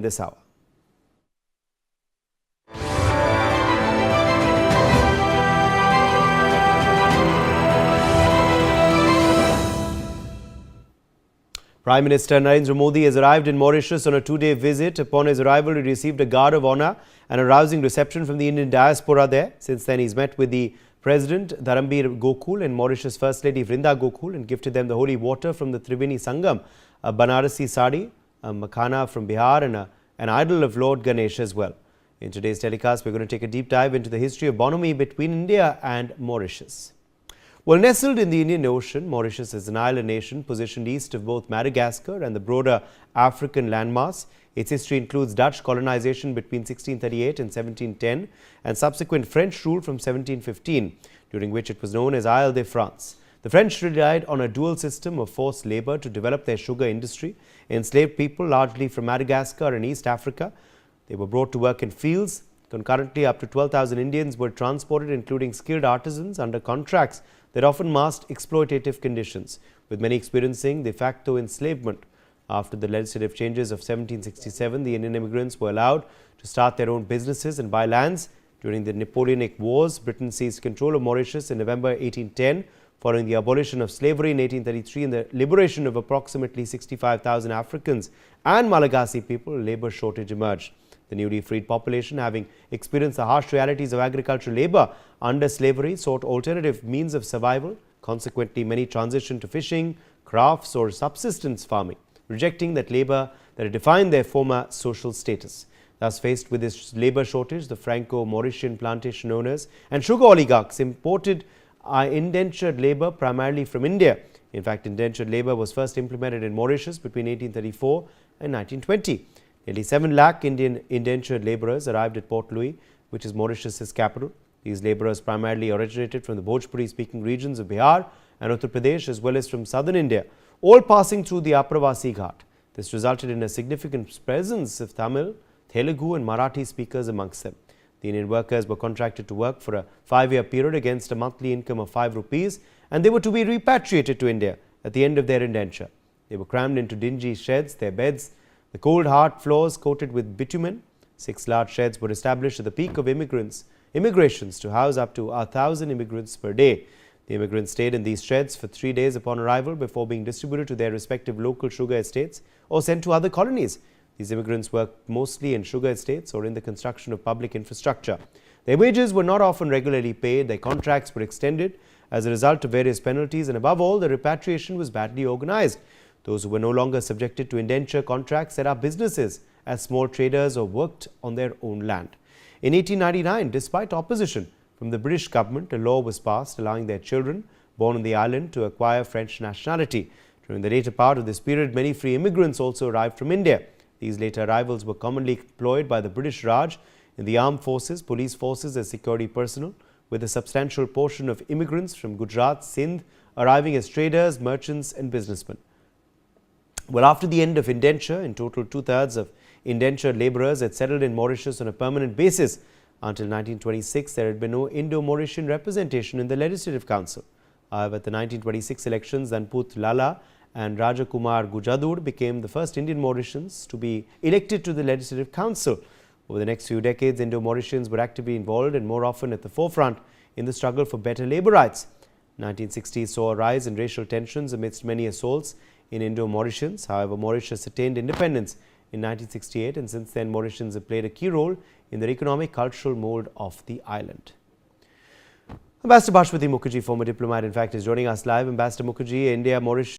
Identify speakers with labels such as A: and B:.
A: this hour. Prime Minister Narendra Modi has arrived in Mauritius on a two-day visit. Upon his arrival, he received a guard of honour and a rousing reception from the Indian diaspora there. Since then, he's met with the President Dharambir Gokul and Mauritius First Lady Vrinda Gokul and gifted them the holy water from the Triveni Sangam, a Banarasi sari, a makhana from Bihar and an idol of Lord Ganesh as well. In today's telecast, we're going to take a deep dive into the history of bonhomie between India and Mauritius. Well, nestled in the Indian Ocean, Mauritius is an island nation positioned east of both Madagascar and the broader African landmass. Its history includes Dutch colonization between 1638 and 1710 and subsequent French rule from 1715, during which it was known as Isle de France. The French relied on a dual system of forced labor to develop their sugar industry. Enslaved people, largely from Madagascar and East Africa, they were brought to work in fields. Concurrently, up to 12,000 Indians were transported, including skilled artisans, under contracts that often masked exploitative conditions, with many experiencing de facto enslavement. After the legislative changes of 1767, the Indian immigrants were allowed to start their own businesses and buy lands. During the Napoleonic Wars, Britain seized control of Mauritius in November 1810, following the abolition of slavery in 1833 and the liberation of approximately 65,000 Africans and Malagasy people. A labour shortage emerged. The newly freed population, having experienced the harsh realities of agricultural labour under slavery, sought alternative means of survival. Consequently, many transitioned to fishing, crafts or subsistence farming, rejecting that labour that had defined their former social status. Thus, faced with this labour shortage, the Franco-Mauritian plantation owners and sugar oligarchs imported indentured labour primarily from India. In fact, indentured labour was first implemented in Mauritius between 1834 and 1920. Nearly 7 lakh Indian indentured labourers arrived at Port Louis, which is Mauritius's capital. These labourers primarily originated from the Bhojpuri-speaking regions of Bihar and Uttar Pradesh, as well as from southern India, all passing through the Apravasi Ghat. This resulted in a significant presence of Tamil, Telugu and Marathi speakers amongst them. The Indian workers were contracted to work for a 5-year period against a monthly income of 5 rupees, and they were to be repatriated to India at the end of their indenture. They were crammed into dingy sheds, their beds, the cold hard floors coated with bitumen. 6 large sheds were established at the peak of immigrations to house up to 1,000 immigrants per day. The immigrants stayed in these sheds for 3 days upon arrival before being distributed to their respective local sugar estates or sent to other colonies. These immigrants worked mostly in sugar estates or in the construction of public infrastructure. Their wages were not often regularly paid. Their contracts were extended as a result of various penalties, and above all, the repatriation was badly organized. Those who were no longer subjected to indenture contracts set up businesses as small traders or worked on their own land. In 1899, despite opposition from the British government, a law was passed allowing their children born on the island to acquire French nationality. During the later part of this period, many free immigrants also arrived from India. These later arrivals were commonly employed by the British Raj in the armed forces, police forces as security personnel, with a substantial portion of immigrants from Gujarat, Sindh arriving as traders, merchants and businessmen. Well, after the end of indenture, in total 2/3 of indentured labourers had settled in Mauritius on a permanent basis. Until 1926, there had been no Indo-Mauritian representation in the Legislative Council. However, at the 1926 elections, Danput Lala and Rajakumar Gujadur became the first Indian Mauritians to be elected to the Legislative Council. Over the next few decades, Indo-Mauritians were actively involved and more often at the forefront in the struggle for better labour rights. 1960s saw a rise in racial tensions amidst many assaults in Indo-Mauritians. However, Mauritius attained independence in 1968, and since then Mauritians have played a key role in the economic cultural mould of the island. Ambassador Bhashmati Mukherjee, former diplomat, in fact, is joining us live. Ambassador Mukherjee, India-Mauritius